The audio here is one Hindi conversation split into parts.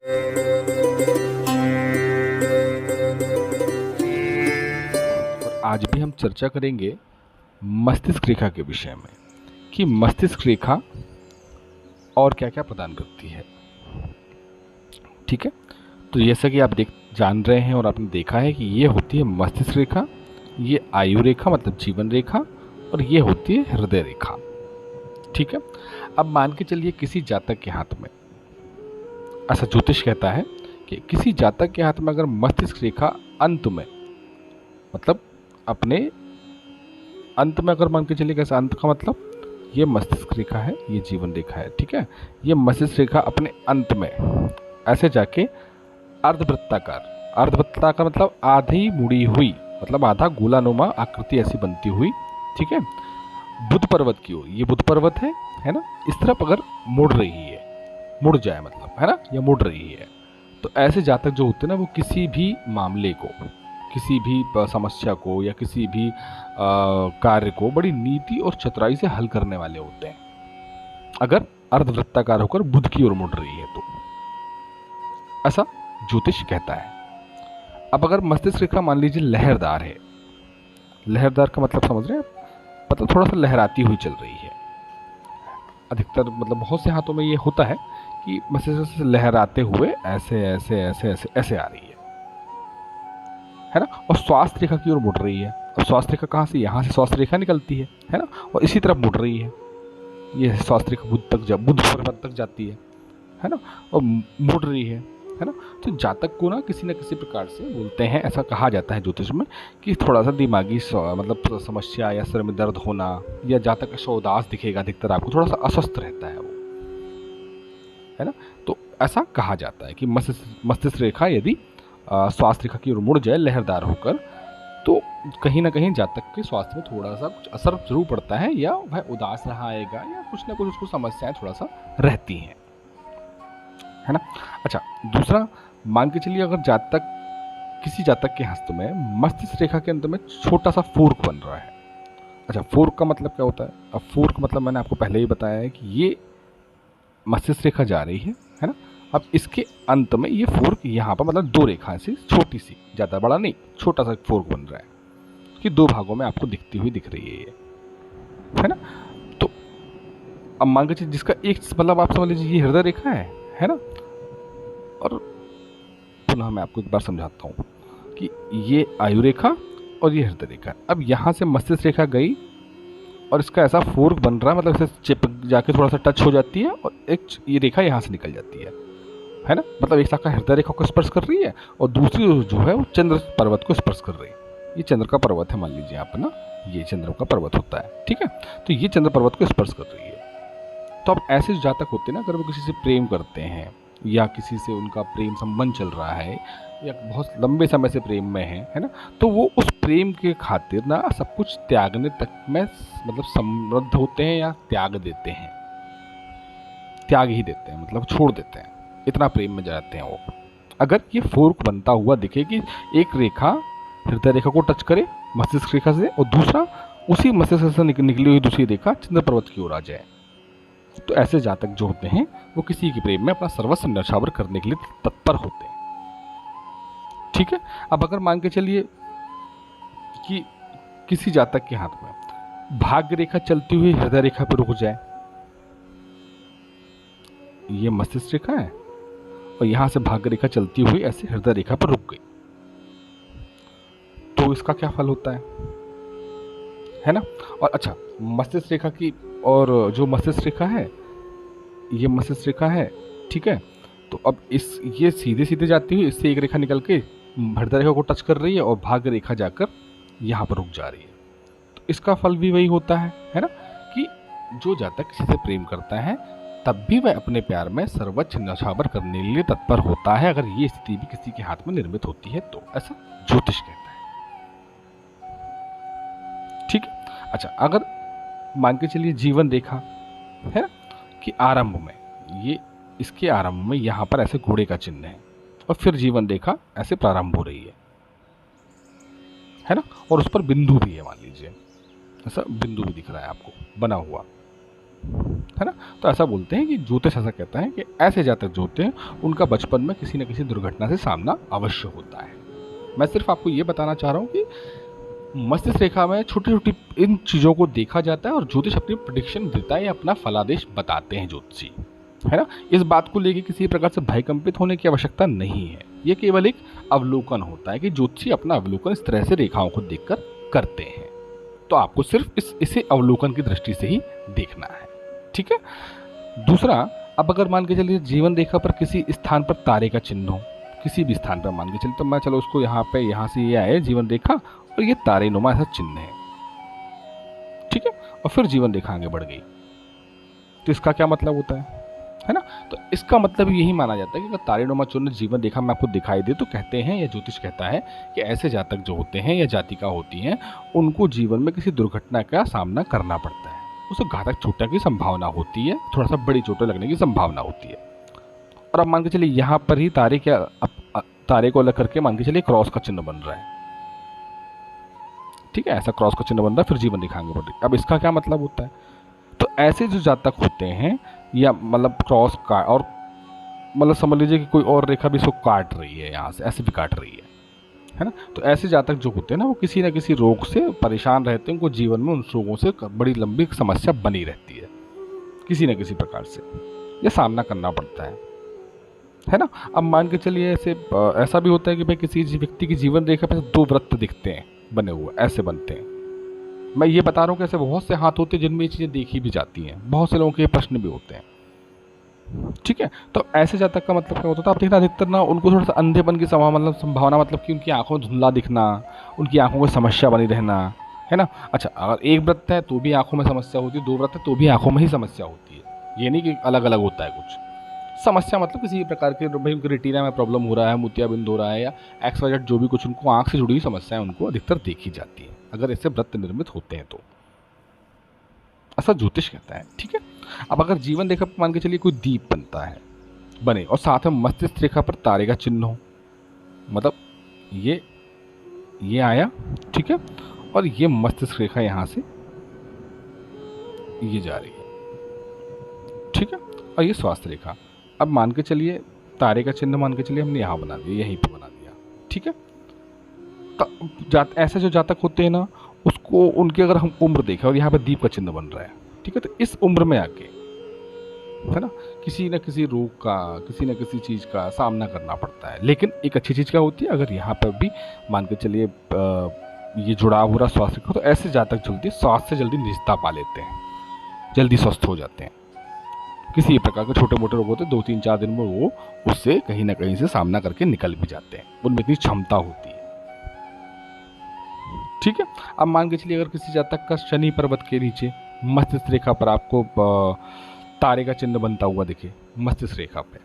और आज भी हम चर्चा करेंगे मस्तिष्क रेखा के विषय में कि मस्तिष्क रेखा और क्या क्या प्रदान करती है। ठीक है, तो जैसा कि आप जान रहे हैं और आपने देखा है कि ये होती है मस्तिष्क रेखा, ये आयु रेखा मतलब जीवन रेखा, और ये होती है हृदय रेखा। ठीक है, अब मान के चलिए किसी जातक के हाथ में, ऐसा ज्योतिष कहता है कि किसी जातक के हाथ में अगर मस्तिष्क रेखा अंत में, मतलब अपने अंत में, अगर मान के चलिए कैसा अंत का मतलब, ये मस्तिष्क रेखा है, ये जीवन रेखा है। ठीक है, ये मस्तिष्क रेखा अपने अंत में ऐसे जाके अर्धवृत्ताकार मतलब आधी मुड़ी हुई, मतलब आधा गोलानुमा आकृति ऐसी बनती हुई, ठीक है, बुध पर्वत की ओर, ये बुध पर्वत है ना, इस तरफ अगर मुड़ रही है, मुड़ जाए मतलब, है ना, या मुड़ रही है, तो ऐसे जातक जो होते हैं ना, वो किसी भी मामले को, किसी भी समस्या को या किसी भी कार्य को बड़ी नीति और चतुराई से हल करने वाले होते हैं, अगर अर्धवृत्ताकार होकर बुध की ओर मुड़ रही है तो, ऐसा ज्योतिष कहता है। अब अगर मस्तिष्क रेखा मान लीजिए लहरदार है, लहरदार का मतलब समझ रहे हैं, मतलब थोड़ा सा लहराती हुई चल रही है, अधिकतर मतलब बहुत से हाथों में ये होता है कि मस्तिष्क से लहराते हुए ऐसे ऐसे ऐसे ऐसे ऐसे आ रही है ना, और स्वास्थ्य रेखा की ओर मुड़ रही है। और स्वास्थ्य रेखा कहाँ से, यहाँ से स्वास्थ्य रेखा निकलती है ना, और इसी तरफ मुड़ रही है, ये स्वास्थ्य रेखा बुध पर्वत तक जाती है ना, और मुड़ रही है ना। तो जातक को ना किसी न किसी प्रकार से बोलते हैं, ऐसा कहा जाता है ज्योतिष में कि थोड़ा सा दिमागी मतलब समस्या या सिर में दर्द होना, या जातक का उदास दिखेगा अधिकतर आपको, थोड़ा सा अस्वस्थ रहता है वो, है ना। तो ऐसा कहा जाता है कि मस्तिष्क रेखा यदि स्वास्थ्य रेखा की ओर मुड़ जाए लहरदार होकर, तो कहीं ना कहीं जातक के स्वास्थ्य में थोड़ा सा कुछ असर जरूर पड़ता है, या वह उदास रहा आएगा, या कुछ ना कुछ उसको समस्याएं थोड़ा सा रहती हैं, है ना। अच्छा, दूसरा मान के चलिए अगर किसी जातक के हस्त में मस्तिष्क रेखा के अंत में छोटा सा फोर्क बन रहा है। अच्छा, फोर्क का मतलब क्या होता है? अब फोर्क मतलब मैंने आपको पहले ही बताया है कि ये मस्तिष्क रेखा जा रही है ना। अब इसके अंत में ये फोर्क यहाँ पर मतलब दो रेखाएं से, छोटी सी, ज़्यादा बड़ा नहीं, छोटा सा फोर्क बन रहा है कि दो भागों में आपको दिखती हुई दिख रही है ये, है ना। तो अब मान के चलिए जिसका एक मतलब आप समझ लीजिए ये हृदय रेखा है ना। और पुनः मैं आपको एक बार समझाता हूँ कि ये आयु रेखा और ये हृदय रेखा। अब यहाँ से मस्तिष्क रेखा गई और इसका ऐसा फोर्क बन रहा है, मतलब इसे चिपक जाके थोड़ा सा टच हो जाती है, और एक ये रेखा यहाँ से निकल जाती है ना। मतलब एक शाखा हृदय रेखा को स्पर्श कर रही है और दूसरी जो है वो चंद्र पर्वत को स्पर्श कर रही है। ये चंद्र का पर्वत है, मान लीजिए आप ना, ये चंद्र का पर्वत होता है, ठीक है। तो ये चंद्र पर्वत को स्पर्श कर रही है। तो अब ऐसे जो जातक होते हैं ना, अगर वो किसी से प्रेम करते हैं या किसी से उनका प्रेम संबंध चल रहा है या बहुत लंबे समय से प्रेम में है ना, तो वो उस प्रेम के खातिर ना सब कुछ त्यागने तक में मतलब समृद्ध होते हैं, या त्याग देते हैं, त्याग ही देते हैं, मतलब छोड़ देते हैं, इतना प्रेम में जाते हैं वो। अगर ये फोर्क बनता हुआ दिखे कि एक रेखा हृदय रेखा को टच करे मस्तिष्क रेखा से, और दूसरा उसी मस्तिष्क से निकली हुई दूसरी रेखा चंद्र पर्वत की ओर आ जाए, तो ऐसे जातक जो होते हैं वो किसी के प्रेम में अपना सर्वस्व न्यौछावर करने के लिए तत्पर होते हैं। ठीक है, अब अगर मान के चलिए कि किसी जातक के हाथ में भाग्य रेखा चलती हुई हृदय रेखा पर रुक जाए, ये मस्तिष्क रेखा है और यहां से भाग्य रेखा चलती हुई ऐसे हृदय रेखा पर रुक गई, तो इसका क्या फल होता है ना। और अच्छा, मस्तिष्क रेखा की, और जो मस्तिष्क रेखा है, ये मस्तिष्क रेखा है, ठीक है। तो अब ये सीधे सीधे जाती हुई इससे एक रेखा निकल के हृदय रेखा को टच कर रही है और भाग्य रेखा जाकर यहाँ पर रुक जा रही है। तो इसका फल भी वही होता है ना, कि जो जातक किसी से प्रेम करता है तब भी वह अपने प्यार में सर्वोच्च न्यौछावर करने के लिए तत्पर होता है, अगर ये स्थिति भी किसी के हाथ में निर्मित होती है तो, ऐसा ज्योतिष कहता है। ठीक है, अच्छा, अगर मान के चलिए जीवन रेखा है ना कि आरंभ में, ये इसके आरंभ में यहाँ पर ऐसे घोड़े का चिन्ह है, और फिर जीवन रेखा ऐसे प्रारंभ हो रही है ना, और उस पर बिंदु भी है, मान लीजिए ऐसा बिंदु भी दिख रहा है आपको बना हुआ, है ना। तो ऐसा बोलते हैं कि ज्योतिष ऐसा कहता है कि ऐसे जातक जो होते हैं उनका बचपन में किसी न किसी दुर्घटना से सामना अवश्य होता है। मैं सिर्फ आपको ये बताना चाह रहा हूँ कि मस्तिष्क रेखा में छोटी छोटी इन चीज़ों को देखा जाता है और ज्योतिष अपनी प्रेडिक्शन देता है या अपना फलादेश बताते हैं ज्योतिषी, है ना। इस बात को लेकर किसी प्रकार से भयकंपित होने की आवश्यकता नहीं है। ये केवल एक अवलोकन होता है कि ज्योतिषी अपना अवलोकन इस तरह से रेखाओं को देखकर करते हैं। तो आपको सिर्फ इसे अवलोकन की दृष्टि से ही देखना है, ठीक है। दूसरा, अब अगर मान के चलिए जीवन रेखा पर किसी स्थान पर तारे का चिन्ह हो, किसी भी स्थान पर मान के चलिए, तो मैं चलो उसको यहाँ पे, यहाँ से ये आए जीवन रेखा और ये तारे नुमा ऐसा चिन्ह है, ठीक है, और फिर जीवन रेखा आगे बढ़ गई, तो इसका क्या मतलब होता है ना। तो इसका मतलब यही माना जाता है कि अगर तारे नुमा चिन्ह जीवन रेखा में आपको दिखाई दे तो कहते हैं या ज्योतिष कहता है कि ऐसे जातक जो होते हैं या जातिका होती हैं उनको जीवन में किसी दुर्घटना का सामना करना पड़ता है। उसे घातक चोटों की संभावना होती है, थोड़ा सा बड़ी चोटें लगने की संभावना होती है। और अब मान के चलिए यहाँ पर ही तारे को अलग करके मान के चलिए क्रॉस का चिन्ह बन रहा है, ठीक है, ऐसा क्रॉस का चिन्ह बन रहा है, फिर जीवन रेखा आगे बढ़ रही है। अब इसका क्या मतलब होता है, तो ऐसे जो जातक होते हैं या मतलब क्रॉस का, और मतलब समझ लीजिए कि कोई और रेखा भी इसको काट रही है, यहाँ से ऐसे भी काट रही है ना। तो ऐसे जातक जो होते हैं ना वो किसी न किसी रोग से परेशान रहते हैं, उनको जीवन में उन रोगों से बड़ी लंबी समस्या बनी रहती है, किसी न किसी प्रकार से ये सामना करना पड़ता है ना। अब मान के चलिए ऐसा भी होता है कि भाई किसी व्यक्ति की जीवन रेखा पर 2 वृत्त दिखते हैं बने हुए, ऐसे बनते हैं। मैं ये बता रहा हूँ कि ऐसे बहुत से हाथ होते हैं जिनमें ये चीज़ें देखी भी जाती हैं, बहुत से लोगों के प्रश्न भी होते हैं, ठीक है। तो ऐसे जातक का मतलब क्या होता है, आप देखना अधिकतर ना उनको थोड़ा सा अंधेपन की संभावना मतलब कि उनकी आंखों में धुंधला दिखना, उनकी आंखों में समस्या बनी रहना, है ना। अच्छा, अगर 1 व्रत है तो भी आंखों में समस्या होती है, 2 व्रत है तो भी आंखों में ही समस्या होती है, ये नहीं कि अलग अलग होता है कुछ। समस्या मतलब किसी प्रकार के, भाई उनके रेटिना में प्रॉब्लम हो रहा है, मोतियाबिंद हो रहा है, या XYZ जो भी कुछ उनको आंख से जुड़ी हुई समस्याएं उनको अधिकतर देखी जाती है अगर ऐसे व्रत निर्मित होते हैं तो, ऐसा ज्योतिष कहता है, ठीक है। अब अगर जीवन रेखा पर मान के चलिए कोई दीप बनता है, बने, और साथ में मस्तिष्क रेखा पर तारे का चिन्ह हो, मतलब ये आया, ठीक है, और ये मस्तिष्क रेखा यहाँ से ये जा रही है, ठीक है, और ये स्वास्थ्य रेखा। अब मान के चलिए तारे का चिन्ह मान के चलिए हमने यहाँ बना दिया, यहीं पे बना दिया, ठीक है। ऐसे जो जातक होते हैं ना उसको, उनकी अगर हम उम्र देखें और यहाँ पे दीप का चिन्ह बन रहा है, ठीक है, तो इस उम्र में आके, है ना, किसी न किसी रोग का, किसी न किसी चीज़ का सामना करना पड़ता है। लेकिन एक अच्छी चीज़ क्या होती है, अगर यहाँ पर भी मान के चलिए ये जुड़ाव हो रहा स्वास्थ्य का, तो ऐसे जातक जल्दी स्वास्थ्य से जल्दी निजता पा लेते हैं, जल्दी स्वस्थ हो जाते हैं। किसी प्रकार के छोटे मोटे रोग होते हैं 2-3-4 दिन में वो उससे कहीं ना कहीं से सामना करके निकल भी जाते हैं, उनमें इतनी क्षमता होती है, ठीक है। अब मान के चलिए अगर किसी जातक का शनि पर्वत के नीचे मस्तिष्क रेखा पर आपको तारे का चिन्ह बनता हुआ दिखे, मस्तिष्क रेखा पे,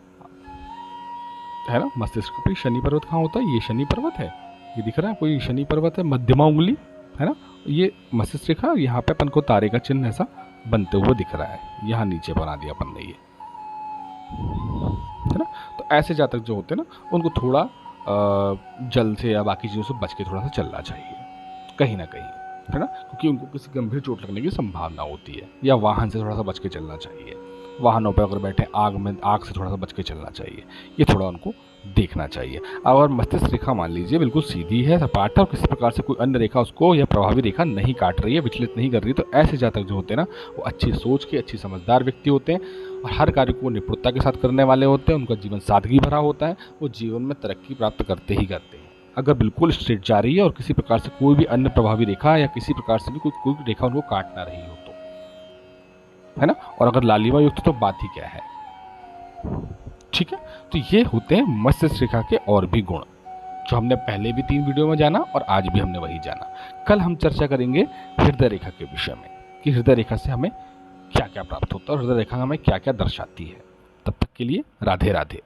है ना, मस्तिष्क पे शनि पर्वत कहाँ होता है, ये शनि पर्वत है, ये दिख रहा है कोई शनि पर्वत है, मध्यमा उंगली, है ना, ये मस्तिष्क रेखा, यहाँ पे अपन को तारे का चिन्ह ऐसा बनते हुए दिख रहा है, यहाँ नीचे बना दिया अपन ने ये, है ना। तो ऐसे जातक जो होते हैं ना उनको थोड़ा जल से या बाकी चीज़ों से बच के थोड़ा सा चलना चाहिए कहीं ना कहीं, है ना, क्योंकि उनको किसी गंभीर चोट लगने की संभावना होती है, या वाहन से थोड़ा सा बच के चलना चाहिए, वाहनों पर अगर बैठे आग से थोड़ा सा बच के चलना चाहिए, ये थोड़ा उनको देखना चाहिए। अगर मस्तिष्क रेखा मान लीजिए बिल्कुल सीधी है, सपाट है, और किसी प्रकार से कोई अन्य रेखा उसको या प्रभावी रेखा नहीं काट रही है, विचलित नहीं कर रही, तो ऐसे जातक जो होते हैं ना वो अच्छी सोच के, अच्छी समझदार व्यक्ति होते हैं और हर कार्य को निपुणता के साथ करने वाले होते हैं, उनका जीवन सादगी भरा होता है, वो जीवन में तरक्की प्राप्त करते ही करते हैं। अगर बिल्कुल स्ट्रेट जा रही है और किसी प्रकार से कोई भी अन्य प्रभावी रेखा या किसी प्रकार से भी कोई रेखा उनको काट ना रही हो तो, है ना, और अगर लालिमा युक्त तो बात ही क्या है, ठीक है। तो ये होते हैं मस्तिष्क रेखा के और भी गुण जो हमने पहले भी 3 वीडियो में जाना और आज भी हमने वही जाना। कल हम चर्चा करेंगे हृदय रेखा के विषय में कि हृदय रेखा से हमें क्या क्या प्राप्त होता है और हृदय रेखा हमें क्या क्या दर्शाती है। तब तक के लिए राधे राधे।